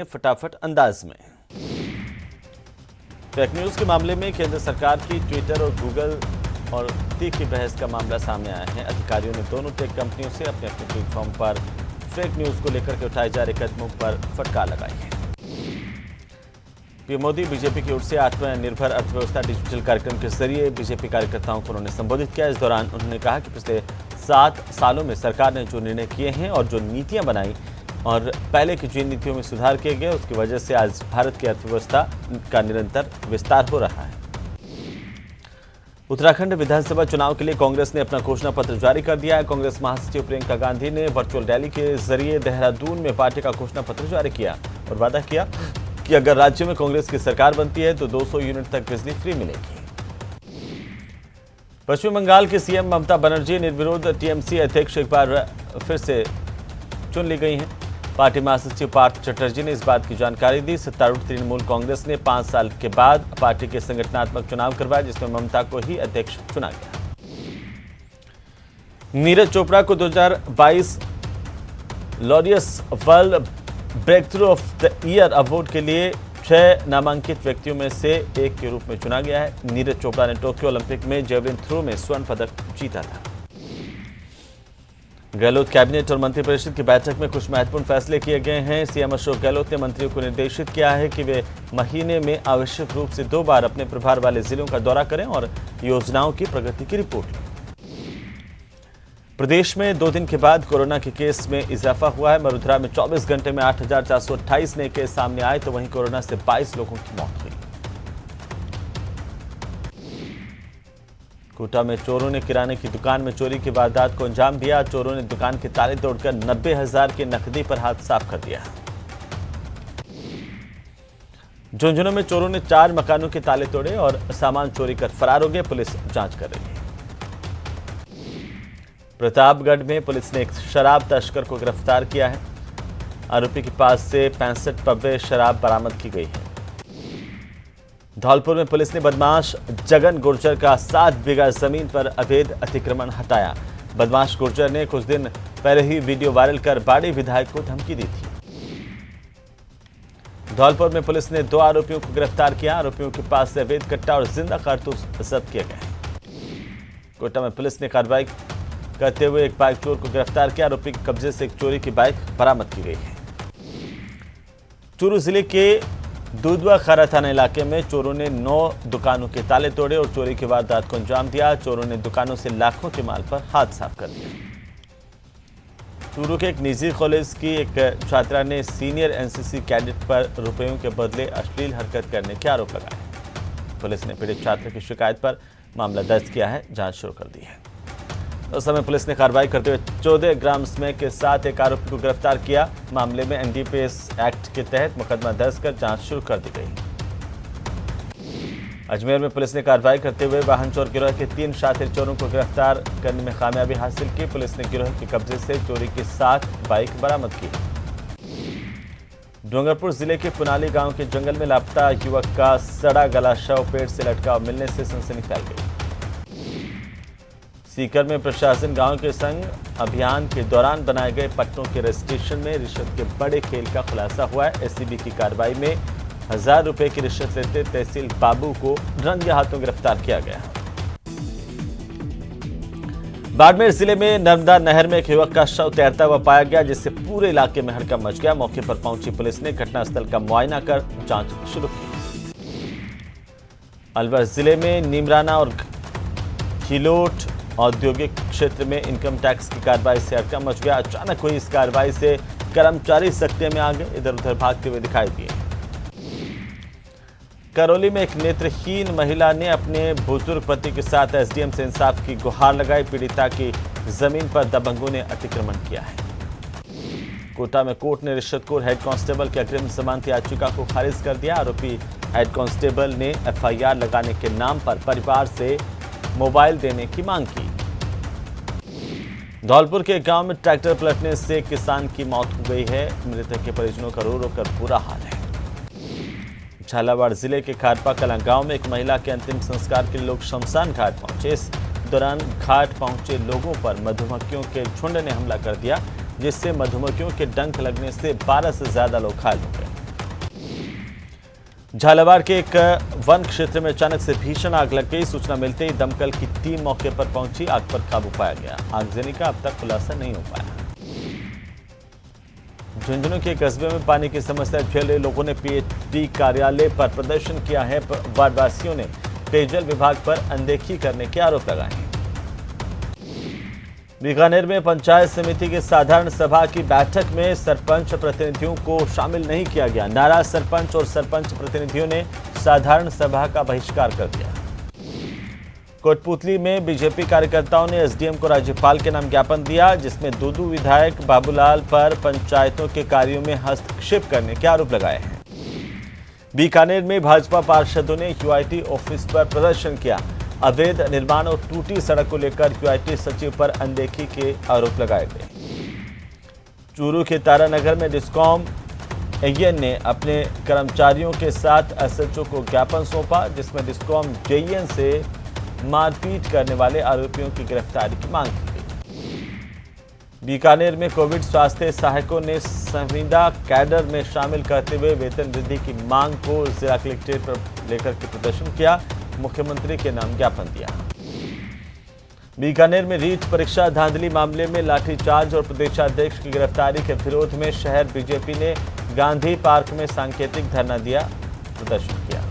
फटाफट अंदाज में। फेक न्यूज के मामले में केंद्र सरकार की ट्विटर और गूगल और तीखी बहस का मामला सामने आया है। अधिकारियों ने दोनों टेक कंपनियों से अपने अपने प्लेटफॉर्म पर फेक न्यूज को लेकर के उठाए जा रहे कदमों पर फटकार लगाई है। पीएम मोदी बीजेपी की ओर से आत्मनिर्भर अर्थव्यवस्था डिजिटल कार्यक्रम के जरिए बीजेपी कार्यकर्ताओं को उन्होंने संबोधित किया। इस दौरान उन्होंने कहा कि पिछले 7 सालों में सरकार ने जो निर्णय किए हैं और जो नीतियां बनाई और पहले की जिन नीतियों में सुधार किए गए, उसकी वजह से आज भारत की अर्थव्यवस्था का निरंतर विस्तार हो रहा है। उत्तराखंड विधानसभा चुनाव के लिए कांग्रेस ने अपना घोषणा पत्र जारी कर दिया है। कांग्रेस महासचिव प्रियंका गांधी ने वर्चुअल रैली के जरिए देहरादून में पार्टी का घोषणा पत्र जारी किया और वादा किया कि अगर राज्य में कांग्रेस की सरकार बनती है तो 200 यूनिट तक बिजली फ्री मिलेगी। पश्चिम बंगाल की सीएम ममता बनर्जी निर्विरोध टीएमसी अध्यक्ष एक बार फिर से चुन ली गई हैं। पार्टी महासचिव पार्थ चटर्जी ने इस बात की जानकारी दी। सत्तारूढ़ तृणमूल कांग्रेस ने 5 साल के बाद पार्टी के संगठनात्मक चुनाव करवाया, जिसमें ममता को ही अध्यक्ष चुना गया। नीरज चोपड़ा को 2022 Laureus world breakthrough of the year award के लिए 6 नामांकित व्यक्तियों में से एक के रूप में चुना गया है। नीरज चोपड़ा ने टोक्यो ओलंपिक में जेवलिन थ्रो में स्वर्ण पदक जीता था। गहलोत कैबिनेट और मंत्रिपरिषद की बैठक में कुछ महत्वपूर्ण फैसले किए गए हैं। सीएम अशोक गहलोत ने मंत्रियों को निर्देशित किया है कि वे महीने में आवश्यक रूप से 2 बार अपने प्रभार वाले जिलों का दौरा करें और योजनाओं की प्रगति की रिपोर्ट लें। प्रदेश में 2 दिन के बाद कोरोना के केस में इजाफा हुआ है। मरुधरा में 24 घंटे में 8,428 नए केस सामने आए, तो वहीं कोरोना से 22 लोगों की मौत हुई। कोटा में चोरों ने किराने की दुकान में चोरी की वारदात को अंजाम दिया। चोरों ने दुकान के ताले तोड़कर 90,000 की नकदी पर हाथ साफ कर दिया। झुंझुनू में चोरों ने 4 मकानों के ताले तोड़े और सामान चोरी कर फरार हो गए। पुलिस जांच कर रही है। प्रतापगढ़ में पुलिस ने एक शराब तस्कर को गिरफ्तार किया है। आरोपी के पास से 65 पब्बे शराब बरामद की गई है। धौलपुर में पुलिस ने बदमाश जगन गुर्जर का 7 बीघा जमीन पर अवैध अतिक्रमण हटाया। बदमाश गुर्जर ने कुछ दिन पहले ही वीडियो वायरल कर बाड़ी विधायक को धमकी दी थी। धौलपुर में पुलिस ने 2 आरोपियों को गिरफ्तार किया। आरोपियों के पास से अवैध कट्टा और जिंदा कारतूस जब्त किए गए। कोटा में पुलिस ने कार्रवाई करते हुए एक बाइक चोर को गिरफ्तार किया। आरोपी के कब्जे से एक चोरी की बाइक बरामद की गई है। चूरू जिले के दूधवा खारा थाना इलाके में चोरों ने 9 दुकानों के ताले तोड़े और चोरी की वारदात को अंजाम दिया। चोरों ने दुकानों से लाखों के माल पर हाथ साफ कर दिया। चूरू के एक निजी कॉलेज की एक छात्रा ने सीनियर एनसीसी कैडेट पर रुपयों के बदले अश्लील हरकत करने के आरोप लगाए। पुलिस ने पीड़ित छात्र की शिकायत पर मामला दर्ज किया है, जांच शुरू कर दी है। उस समय पुलिस ने कार्रवाई करते हुए 14 ग्राम स्मैक के साथ एक आरोपी को गिरफ्तार किया। मामले में एनडीपीएस एक्ट के तहत मुकदमा दर्ज कर जांच शुरू कर दी गई। अजमेर में पुलिस ने कार्रवाई करते हुए वाहन चोर गिरोह के 3 शातिर चोरों को गिरफ्तार करने में कामयाबी हासिल की। पुलिस ने गिरोह के कब्जे से चोरी की 7 बाइक बरामद की। डूंगरपुर जिले के पुनाली गांव के जंगल में लापता युवक का सड़ा गला शव पेड़ से लटका मिलने से सनसनी फैल गई। सीकर में प्रशासन गांव के संग अभियान के दौरान बनाए गए पट्टों के रजिस्ट्रेशन में रिश्वत के बड़े खेल का खुलासा हुआ है। एसीबी की कार्रवाई में 1000 रुपए की रिश्वत लेते तहसील बाबू को रंगे हाथों गिरफ्तार किया गया। बाड़मेर जिले में नर्मदा नहर में एक युवक का शव तैरता हुआ पाया गया, जिससे पूरे इलाके में हड़कंप मच गया। मौके पर पहुंची पुलिस ने घटनास्थल का मुआयना कर जांच शुरू की। अलवर जिले में नीमराना और खिलोट औद्योगिक क्षेत्र में इनकम टैक्स की कार्रवाई से हड़कंप मच गया। अचानक हुई इस कार्रवाई से कर्मचारी सकते में आ गए, इधर उधर भागते हुए दिखाई दिए। करौली में एक नेत्रहीन महिला ने अपने बुजुर्ग पति के साथ एसडीएम से इंसाफ की गुहार लगाई। पीड़िता की जमीन पर दबंगों ने अतिक्रमण किया है। कोटा में कोर्ट ने रिश्वतखोर हेड कांस्टेबल की अग्रिम जमानत याचिका को खारिज कर दिया। आरोपी हेड कांस्टेबल ने एफआईआर लगाने के नाम पर परिवार से मोबाइल देने की मांग की। धौलपुर के गांव में ट्रैक्टर पलटने से किसान की मौत हो गई है। मृतक के परिजनों का रो रो कर बुरा हाल है। झालावाड़ जिले के खारपा कलां गांव में एक महिला के अंतिम संस्कार के लिए लोग शमशान घाट पहुंचे। इस दौरान घाट पहुंचे लोगों पर मधुमक्खियों के झुंड ने हमला कर दिया, जिससे मधुमक्खियों के डंक लगने से 12 से ज्यादा लोग घायल हो गए। झालावाड़ के एक वन क्षेत्र में अचानक से भीषण आग लग गई। सूचना मिलते ही दमकल की टीम मौके पर पहुंची। आग पर काबू पाया गया। आगजनी का अब तक खुलासा नहीं हो पाया। झुंझुनू के कस्बे में पानी की समस्या झेल रहे लोगों ने पीएचडी कार्यालय पर प्रदर्शन किया है। वार्डवासियों ने पेयजल विभाग पर अनदेखी करने के आरोप लगाए हैं। बीकानेर में पंचायत समिति की साधारण सभा की बैठक में सरपंच प्रतिनिधियों को शामिल नहीं किया गया। नाराज सरपंच और सरपंच प्रतिनिधियों ने साधारण सभा का बहिष्कार कर दिया। कोटपुतली में बीजेपी कार्यकर्ताओं ने एसडीएम को राज्यपाल के नाम ज्ञापन दिया, जिसमें दूदू विधायक बाबूलाल पर पंचायतों के कार्यों में हस्तक्षेप करने के आरोप लगाए हैं। बीकानेर में भाजपा पार्षदों ने यूआईटी ऑफिस पर प्रदर्शन किया। अवैध निर्माण और टूटी सड़क को लेकर यूआईटी सचिव पर अनदेखी के आरोप लगाए गए। चूरू के तारानगर में डिस्कॉम एएन ने अपने कर्मचारियों के साथ एसएचओ को ज्ञापन सौंपा, जिसमें डिस्कॉम जेईएन से मारपीट करने वाले आरोपियों की गिरफ्तारी की मांग की गई। बीकानेर में कोविड स्वास्थ्य सहायकों ने संविदा कैडर में शामिल करते हुए वेतन वृद्धि की मांग को जिला कलेक्ट्रेट पर लेकर के प्रदर्शन किया। मुख्यमंत्री के नाम ज्ञापन दिया। बीकानेर में रीट परीक्षा धांधली मामले में लाठीचार्ज और प्रदेशाध्यक्ष की गिरफ्तारी के विरोध में शहर बीजेपी ने गांधी पार्क में सांकेतिक धरना दिया, प्रदर्शन किया।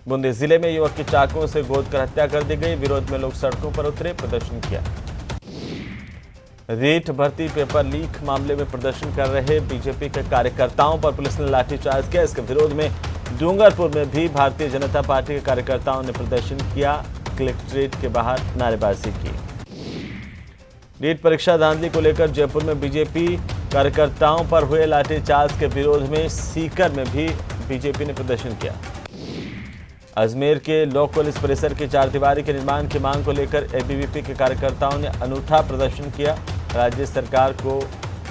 बूंदी जिले में युवक की चाकुओं से गोद कर हत्या कर दी गई। विरोध में लोग सड़कों पर उतरे, प्रदर्शन किया। रीट भर्ती पेपर लीक मामले में प्रदर्शन कर रहे बीजेपी के कार्यकर्ताओं पर पुलिस ने लाठीचार्ज किया। इसके विरोध में डूंगरपुर में भी भारतीय जनता पार्टी के कार्यकर्ताओं ने प्रदर्शन किया। कलेक्ट्रेट के बाहर नारेबाजी की। नीट परीक्षा धांधली को लेकर जयपुर में बीजेपी कार्यकर्ताओं पर हुए लाठीचार्ज के विरोध में सीकर में भी बीजेपी ने प्रदर्शन किया। अजमेर के लॉ कॉलेज परिसर की चारदीवारी के निर्माण की मांग को लेकर एबीवीपी के कार्यकर्ताओं ने अनूठा प्रदर्शन किया। राज्य सरकार को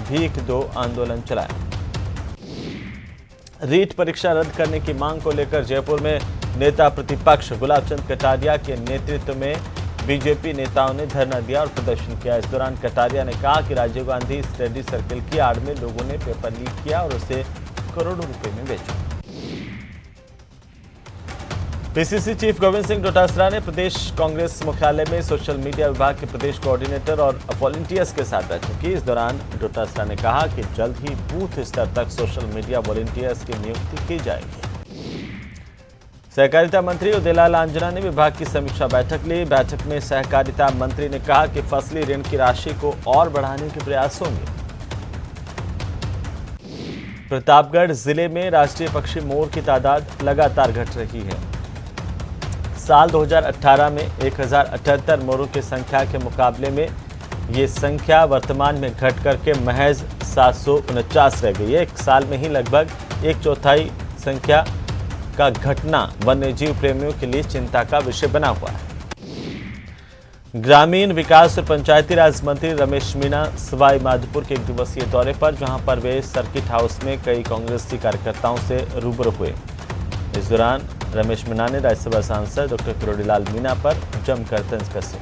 भीख दो आंदोलन चलाया। रीट परीक्षा रद्द करने की मांग को लेकर जयपुर में नेता प्रतिपक्ष गुलाब चंद कटारिया के नेतृत्व में बीजेपी नेताओं ने धरना दिया और प्रदर्शन किया। इस दौरान कटारिया ने कहा कि राजीव गांधी स्टडी सर्कल की आड़ में लोगों ने पेपर लीक किया और उसे करोड़ों रुपए में बेचा। पीसीसी चीफ गोविंद सिंह डोटासरा ने प्रदेश कांग्रेस मुख्यालय में सोशल मीडिया विभाग के प्रदेश कोऑर्डिनेटर और वॉलंटियर्स के साथ बैठक की। इस दौरान डोटासरा ने कहा कि जल्द ही बूथ स्तर तक सोशल मीडिया वॉलंटियर्स की नियुक्ति की जाएगी। सहकारिता मंत्री उदयलाल आंजना ने विभाग की समीक्षा बैठक ली। बैठक में सहकारिता मंत्री ने कहा कि फसली ऋण की राशि को और बढ़ाने के प्रयास होंगे। प्रतापगढ़ जिले में राष्ट्रीय पक्षी मोर की तादाद लगातार घट रही है। साल 2018 में 1078 मोरों की संख्या के मुकाबले में ये संख्या वर्तमान में घट करके महज 749 रह गई है। एक साल में ही लगभग एक चौथाई संख्या का घटना वन्यजीव प्रेमियों के लिए चिंता का विषय बना हुआ है। ग्रामीण विकास और पंचायती राज मंत्री रमेश मीणा सवाई माधोपुर के एक दिवसीय दौरे पर, जहां पर वे सर्किट हाउस में कई कांग्रेसी कार्यकर्ताओं से रूबरू हुए। इस दौरान रमेश मीणा ने राज्यसभा सांसद डॉक्टर किरोड़ीलाल मीणा पर जमकर तंज कसे।